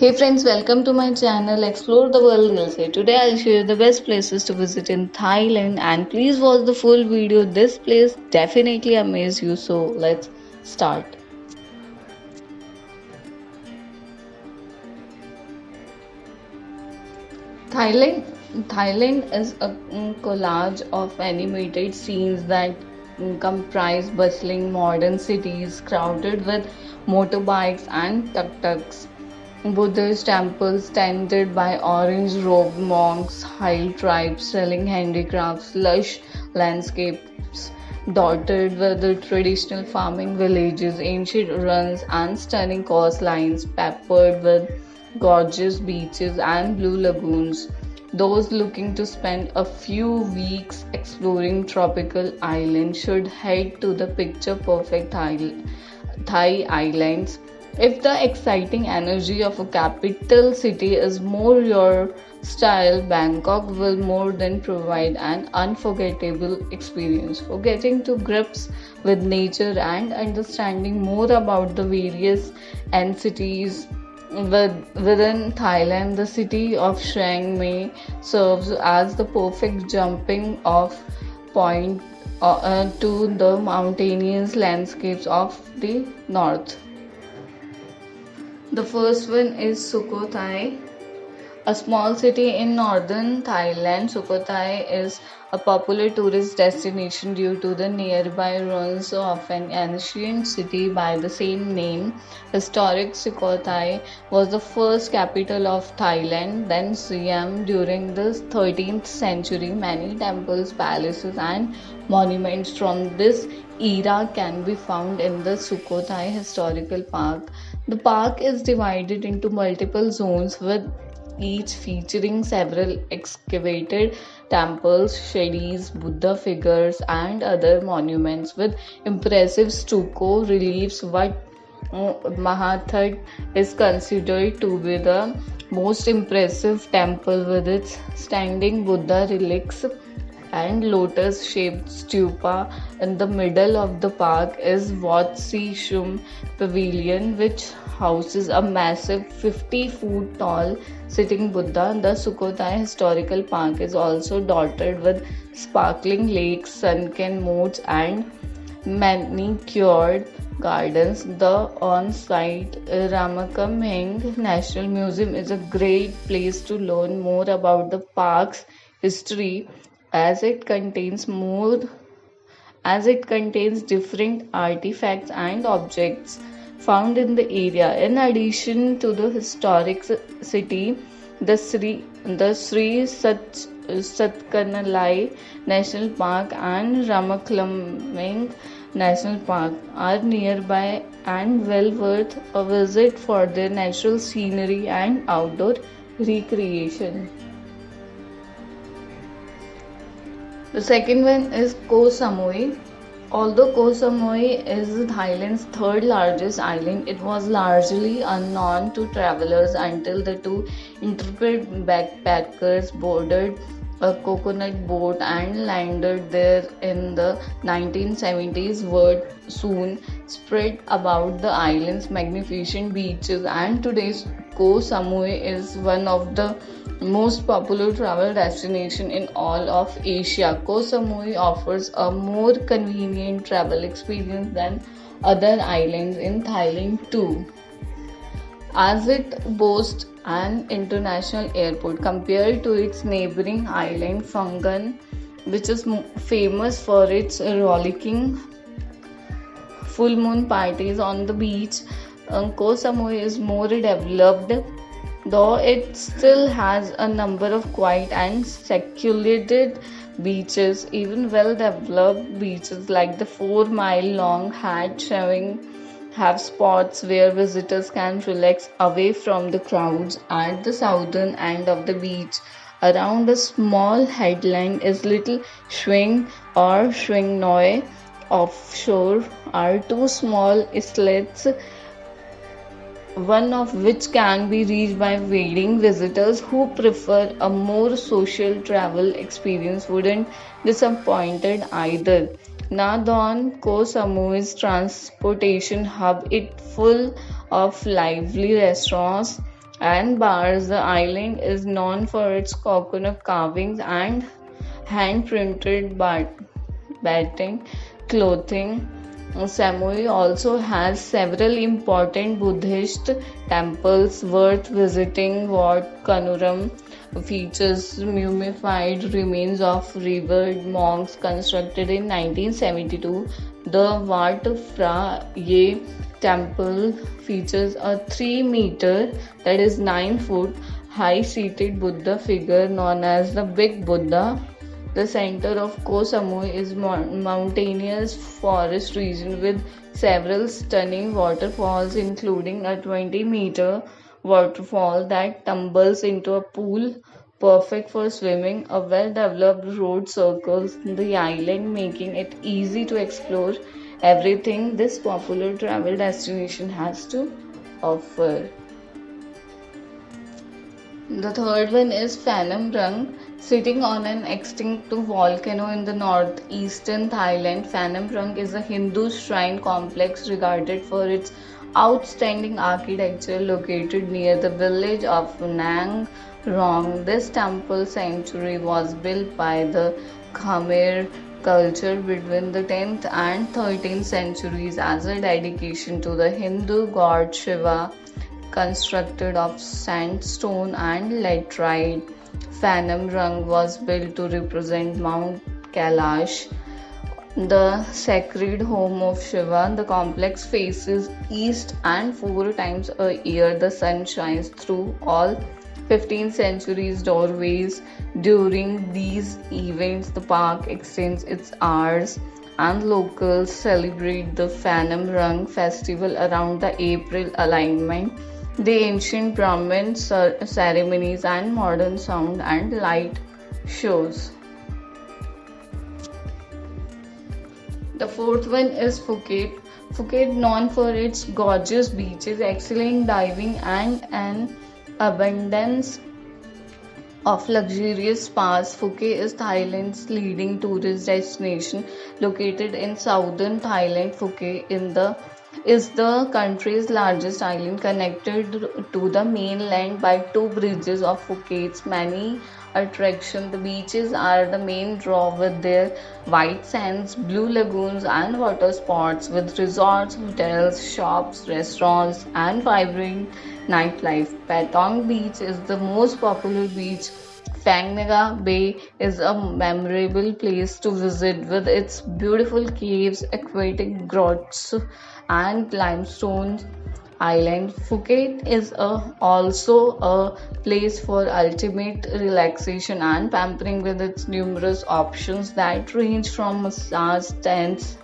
Hey friends, welcome to my channel Explore the World USA. Today I'll show you the best places to visit in Thailand and please watch the full video. This place definitely amaze you. So let's start. Thailand Thailand is a collage of animated scenes that comprise bustling modern cities crowded with motorbikes and tuk-tuks. Buddhist temples tended by orange-robed monks, hill tribes selling handicrafts, lush landscapes dotted with the traditional farming villages, ancient ruins, and stunning coastlines peppered with gorgeous beaches and blue lagoons. Those looking to spend a few weeks exploring tropical islands should head to the picture perfect Thai islands. If the exciting energy of a capital city is more your style, Bangkok will more than provide an unforgettable experience. For getting to grips with nature and understanding more about the various entities within Thailand, the city of Chiang Mai serves as the perfect jumping off point to the mountainous landscapes of the north. The first one is Sukhothai, a small city in northern Thailand. Sukhothai is a popular tourist destination due to the nearby ruins of an ancient city by the same name. Historic Sukhothai was the first capital of Thailand, then Siam. During the 13th century. Many temples, palaces, and monuments from this era can be found in the Sukhothai Historical Park. The park is divided into multiple zones with each featuring several excavated temples, shrines, Buddha figures, and other monuments with impressive stucco reliefs. What Mahathat is considered to be the most impressive temple with its standing Buddha relics and lotus shaped stupa in the middle of the park is Wat Si Shum Pavilion, which houses a massive 50-foot tall sitting Buddha. The Sukhothai Historical Park is also dotted with sparkling lakes, sunken moats, and manicured gardens. The on site Ramakamheng National Museum is a great place to learn more about the park's history as it contains more as it contains different artifacts and objects found in the area. In addition to the historic city, the Sri Satkanalai National Park and Ramaklameng National Park are nearby and well worth a visit for their natural scenery and outdoor recreation. The second one is Koh Samui. Although Koh Samui is Thailand's third largest island, it was largely unknown to travelers until the two intrepid backpackers boarded a coconut boat and landed there in the 1970s. Word soon spread about the island's magnificent beaches, and today's Koh Samui is one of the most popular travel destination in all of Asia. Koh Samui offers a more convenient travel experience than other islands in Thailand too, as it boasts an international airport compared to its neighboring island Phangan, which is famous for its rollicking full moon parties on the beach. Koh Samui is more developed, though it still has a number of quiet and secluded beaches. Even well developed beaches like the 4 mile long Hat Shaving have spots where visitors can relax away from the crowds. At the southern end of the beach, around a small headland, is Little Swing or Swing Noi. Offshore are two small islets, one of which can be reached by wading. Visitors who prefer a more social travel experience wouldn't disappointed either. Nadon Koh Samui's transportation hub, it full of lively restaurants and bars. The island is known for its coconut carvings and hand printed batting clothing. Samui also has several important Buddhist temples worth visiting. Wat Kanuram features mummified remains of revered monks constructed in 1972. The Wat Phra Ye temple features a 3 meter, that is 9 foot, high seated Buddha figure known as the Big Buddha. The center of Koh Samui is mountainous forest region with several stunning waterfalls, including a 20-meter waterfall that tumbles into a pool perfect for swimming. A well-developed road circles the island, making it easy to explore everything this popular travel destination has to offer. The third one is Phanom Rang. Sitting on an extinct volcano in the northeastern Thailand, Phanom Rang is a Hindu shrine complex regarded for its outstanding architecture located near the village of Nang Rong. This temple sanctuary was built by the Khmer culture between the 10th and 13th centuries as a dedication to the Hindu god Shiva, constructed of sandstone and laterite. Phanom Rang was built to represent Mount Kailash, the sacred home of Shiva. The complex faces east, and 4 times a year the sun shines through all 15th century's doorways. During these events, the park extends its hours, and locals celebrate the Phanom Rang festival around the April alignment. The ancient Brahmin ceremonies and modern sound and light shows. The fourth one is Phuket. Phuket, known for its gorgeous beaches, excellent diving, and an abundance of luxurious spas. Phuket is Thailand's leading tourist destination. Located in southern Thailand, Phuket is the country's largest island, connected to the mainland by two bridges of Phuket's many attractions. The beaches are the main draw with their white sands, blue lagoons, and water sports, with resorts, hotels, shops, restaurants, and vibrant nightlife. Patong Beach is the most popular beach. Phang Nga Bay is a memorable place to visit with its beautiful caves, aquatic grots, and limestone island. Phuket is also a place for ultimate relaxation and pampering with its numerous options that range from massage tents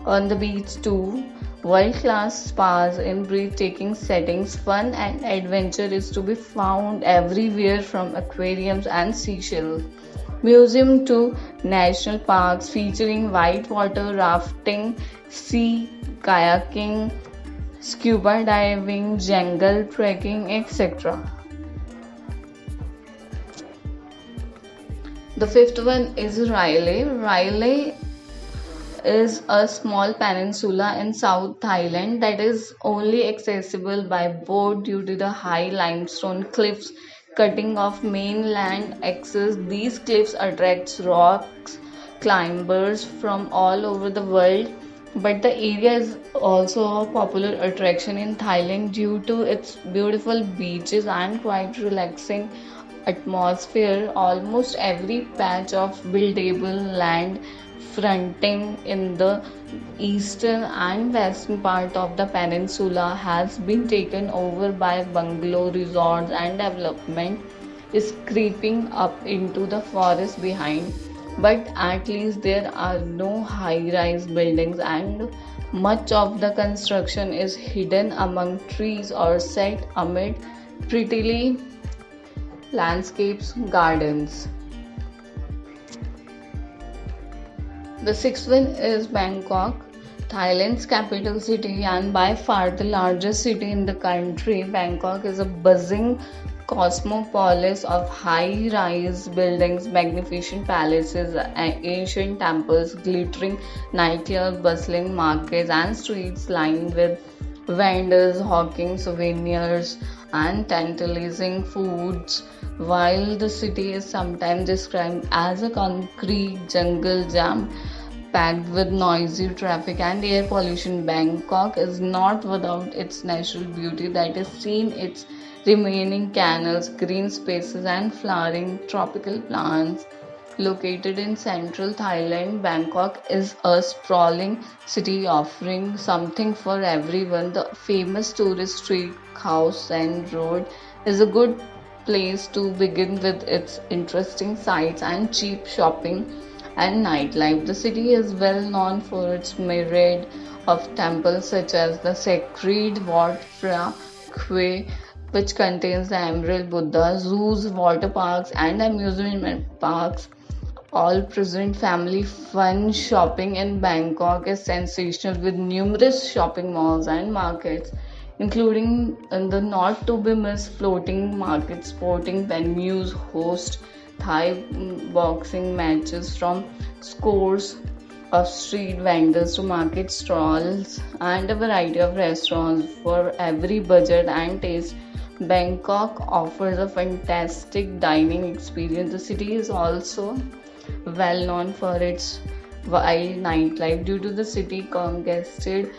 on the beach to world-class spas in breathtaking settings. Fun and adventure is to be found everywhere, from aquariums and seashells museum to national parks featuring whitewater rafting, sea kayaking, scuba diving, jungle trekking, etc. The fifth one is Railay. Railay is a small peninsula in South Thailand that is only accessible by boat due to the high limestone cliffs cutting off mainland access. These cliffs attract rocks climbers from all over the world, but the area is also a popular attraction in Thailand due to its beautiful beaches and quite relaxing atmosphere. Almost every patch of buildable land fronting in the eastern and western part of the peninsula has been taken over by bungalow resorts, and development is creeping up into the forest behind. But at least there are no high rise buildings, and much of the construction is hidden among trees or set amid prettily landscapes gardens. The sixth one is Bangkok, Thailand's capital city and by far the largest city in the country. Bangkok is a buzzing cosmopolis of high rise buildings, magnificent palaces, ancient temples, glittering nightclubs, bustling markets, and streets lined with vendors hawking souvenirs. and tantalizing foods. While the city is sometimes described as a concrete jungle jam packed with noisy traffic and air pollution, Bangkok is not without its natural beauty that is seen its remaining canals, green spaces, and flowering tropical plants. Located in central Thailand, Bangkok is a sprawling city offering something for everyone. The famous tourist street Khao San Road is a good place to begin with its interesting sights and cheap shopping and nightlife. The city is well known for its myriad of temples such as the sacred Wat Phra Kwe, which contains the Emerald Buddha, zoos, water parks, and amusement parks all present family fun. Shopping in Bangkok is sensational with numerous shopping malls and markets, including in the not to be missed floating market. Sporting venues host Thai boxing matches from scores of street vendors to market stalls and a variety of restaurants for every budget and taste. Bangkok offers a fantastic dining experience. The city is also well known for its wild nightlife due to the city congested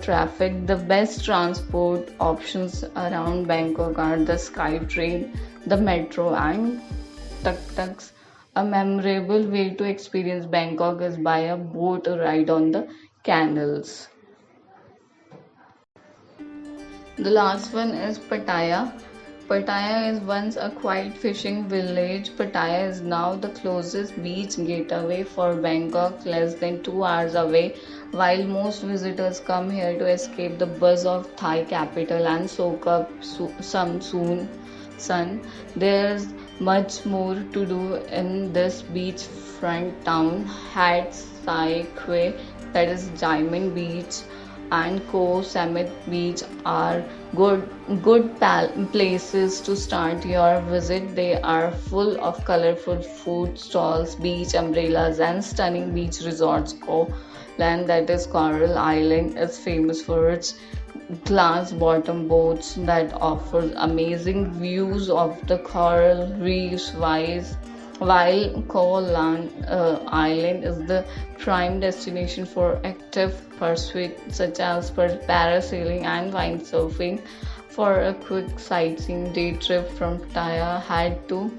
traffic. The best transport options around Bangkok are the SkyTrain, the metro, and tuk-tuks. A memorable way to experience Bangkok is by a boat ride on the canals. The last one is Pattaya. Pattaya is once a quiet fishing village. Pattaya is now the closest beach getaway for Bangkok, less than 2 hours away. While most visitors come here to escape the buzz of Thai capital and soak up some sun, there's much more to do in this beachfront town. Hat Sai Kwe, that is Diamond Beach, and Koh Samet Beach are places to start your visit. They are full of colorful food stalls, beach umbrellas, and stunning beach resorts. Koh Land, that is Coral Island, is famous for its glass bottom boats that offer amazing views of the coral reefs, while Koh Lan Island is the prime destination for active pursuits such as parasailing and windsurfing. For a quick sightseeing day trip from Pattaya, head to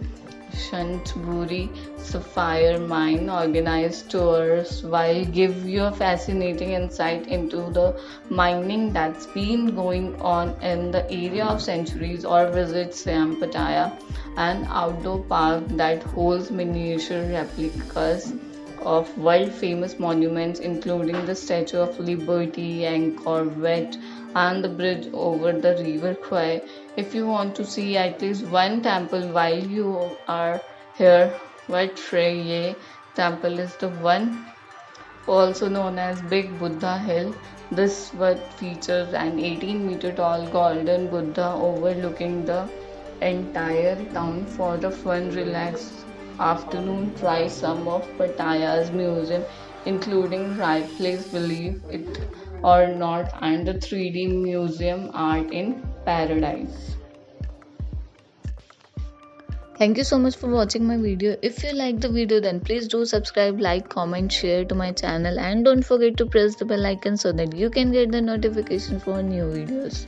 Shantburi Sapphire Mine. Organized tours will give you a fascinating insight into the mining that's been going on in the area of centuries, or visit Siam Pattaya, an outdoor park that holds miniature replicas of world famous monuments, including the Statue of Liberty, Angkor Wat, and the bridge over the River Kwai. If you want to see at least one temple while you are here, Wat Phra Ye temple is the one, also known as Big Buddha Hill. This what features an 18-meter tall golden Buddha overlooking the entire town. For the fun, relaxed afternoon, try some of Pattaya's museum, including Right Place, Believe It or Not, and the 3D museum Art in Paradise. Thank you so much for watching my video. If you like the video, then please do subscribe, like, comment, share to my channel, and don't forget to press the bell icon so that you can get the notification for new videos.